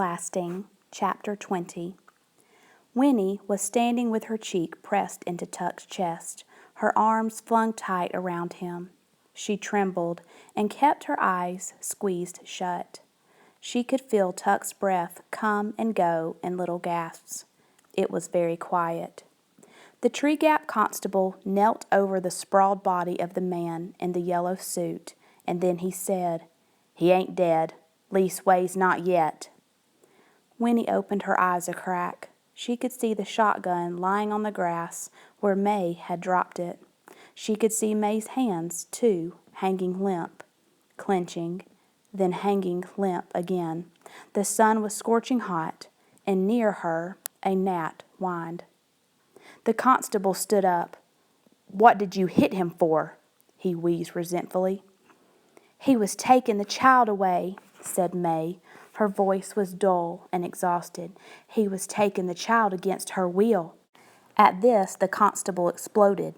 Everlasting, Chapter 20. Winnie was standing with her cheek pressed into Tuck's chest, her arms flung tight around him. She trembled and kept her eyes squeezed shut. She could feel Tuck's breath come and go in little gasps. It was very quiet. The Tree Gap constable knelt over the sprawled body of the man in the yellow suit, and then he said, "He ain't dead. Leastways, not yet." Winnie opened her eyes a crack. She could see the shotgun lying on the grass where May had dropped it. She could see May's hands, too, hanging limp, clenching, then hanging limp again. The sun was scorching hot, and near her a gnat whined. The constable stood up. "What did you hit him for?" he wheezed resentfully. "He was taking the child away," said May. Her voice was dull and exhausted. "He was taking the child against her will." At this, the constable exploded.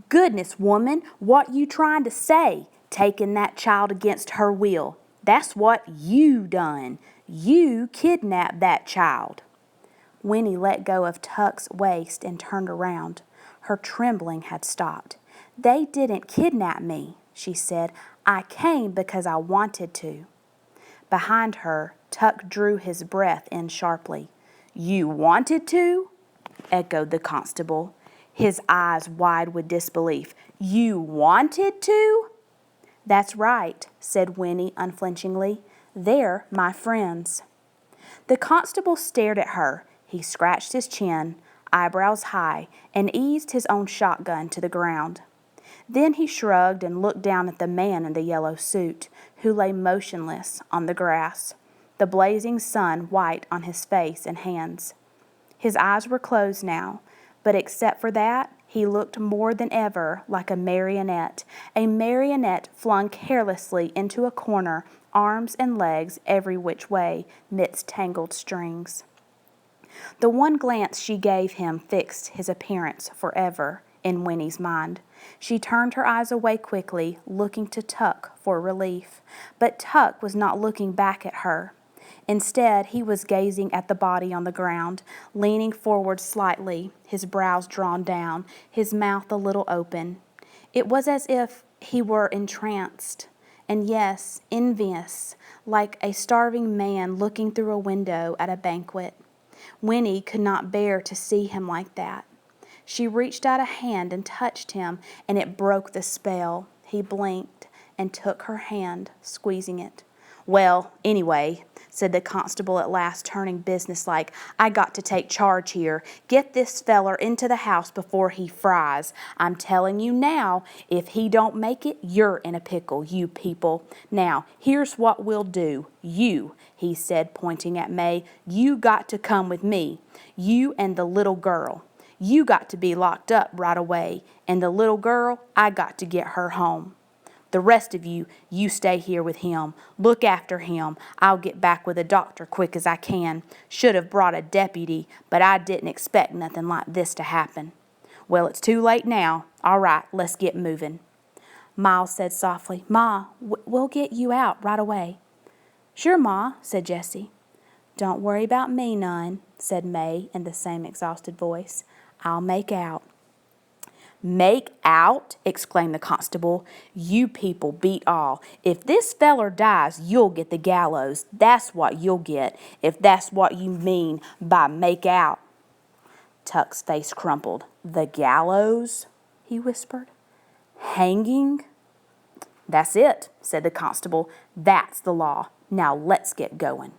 "Goodness, woman, what you trying to say? Taking that child against her will. That's what you done. You kidnapped that child." Winnie let go of Tuck's waist and turned around. Her trembling had stopped. "They didn't kidnap me," she said. "I came because I wanted to." Behind her, Tuck drew his breath in sharply. "You wanted to?" echoed the constable, his eyes wide with disbelief. "You wanted to?" "That's right," said Winnie unflinchingly. "They're my friends." The constable stared at her. He scratched his chin, eyebrows high, and eased his own shotgun to the ground. Then he shrugged and looked down at the man in the yellow suit, who lay motionless on the grass, the blazing sun white on his face and hands. His eyes were closed now, but except for that, he looked more than ever like a marionette flung carelessly into a corner, arms and legs every which way, midst tangled strings. The one glance she gave him fixed his appearance forever in Winnie's mind. She turned her eyes away quickly, looking to Tuck for relief. But Tuck was not looking back at her. Instead, he was gazing at the body on the ground, leaning forward slightly, his brows drawn down, his mouth a little open. It was as if he were entranced, and yes, envious, like a starving man looking through a window at a banquet. Winnie could not bear to see him like that. She reached out a hand and touched him, and it broke the spell. He blinked and took her hand, squeezing it. "Well, anyway," said the constable at last, turning businesslike, "I got to take charge here. Get this feller into the house before he fries. I'm telling you now, if he don't make it, you're in a pickle, you people. Now, here's what we'll do. You," he said, pointing at May, "you got to come with me. You and the little girl. You got to be locked up right away, and the little girl, I got to get her home. The rest of you, you stay here with him. Look after him. I'll get back with a doctor quick as I can. Should have brought a deputy, but I didn't expect nothing like this to happen. Well, it's too late now. All right, let's get moving." Miles said softly, "Ma, we'll get you out right away." "Sure, Ma," said Jessie. "Don't worry about me none," said May in the same exhausted voice. "I'll make out." "Make out?" exclaimed the constable. "You people beat all. If this feller dies, you'll get the gallows. That's what you'll get, if that's what you mean by make out." Tuck's face crumpled. "The gallows?" he whispered. "Hanging?" "That's it," said the constable. "That's the law. Now let's get going."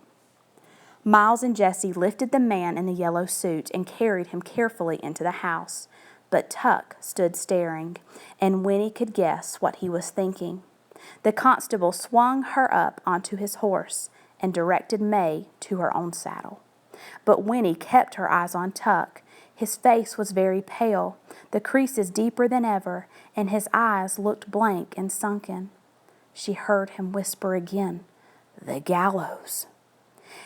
Miles and Jessie lifted the man in the yellow suit and carried him carefully into the house. But Tuck stood staring, and Winnie could guess what he was thinking. The constable swung her up onto his horse and directed May to her own saddle. But Winnie kept her eyes on Tuck. His face was very pale, the creases deeper than ever, and his eyes looked blank and sunken. She heard him whisper again, "The gallows."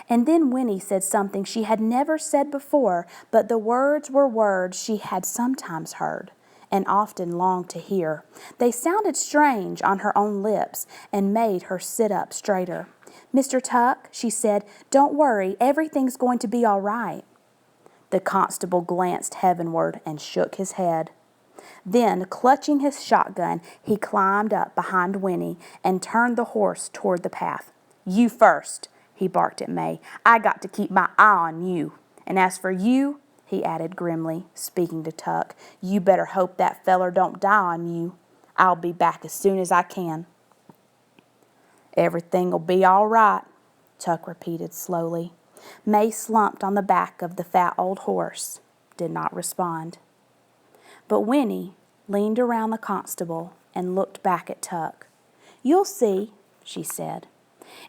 And then Winnie said something she had never said before, but the words were words she had sometimes heard and often longed to hear. They sounded strange on her own lips and made her sit up straighter. "Mr. Tuck," she said, "don't worry, everything's going to be all right." The constable glanced heavenward and shook his head. Then, clutching his shotgun, he climbed up behind Winnie and turned the horse toward the path. "You first," he barked at May. "I got to keep my eye on you. And as for you," he added grimly, speaking to Tuck, "you better hope that feller don't die on you. I'll be back as soon as I can." "Everything'll be all right," Tuck repeated slowly. May slumped on the back of the fat old horse, did not respond. But Winnie leaned around the constable and looked back at Tuck. "You'll see," she said.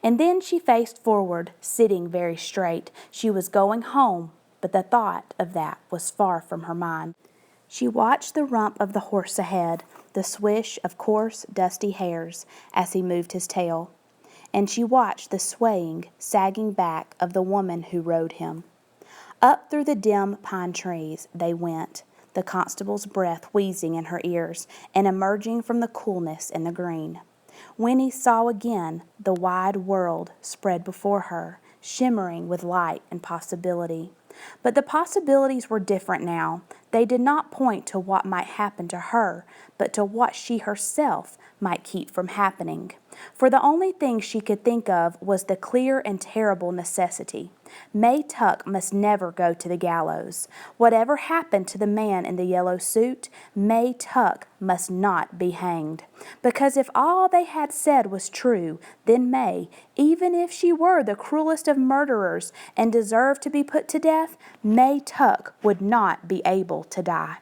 And then she faced forward, sitting very straight. She was going home, but the thought of that was far from her mind. She watched the rump of the horse ahead, the swish of coarse, dusty hairs as he moved his tail. And she watched the swaying, sagging back of the woman who rode him. Up through the dim pine trees they went, the constable's breath wheezing in her ears and emerging from the coolness in the green. Winnie saw again the wide world spread before her, shimmering with light and possibility. But the possibilities were different now. They did not point to what might happen to her, but to what she herself might keep from happening. For the only thing she could think of was the clear and terrible necessity. May Tuck must never go to the gallows. Whatever happened to the man in the yellow suit, May Tuck must not be hanged. Because if all they had said was true, then May, even if she were the cruelest of murderers and deserved to be put to death, May Tuck would not be able to die.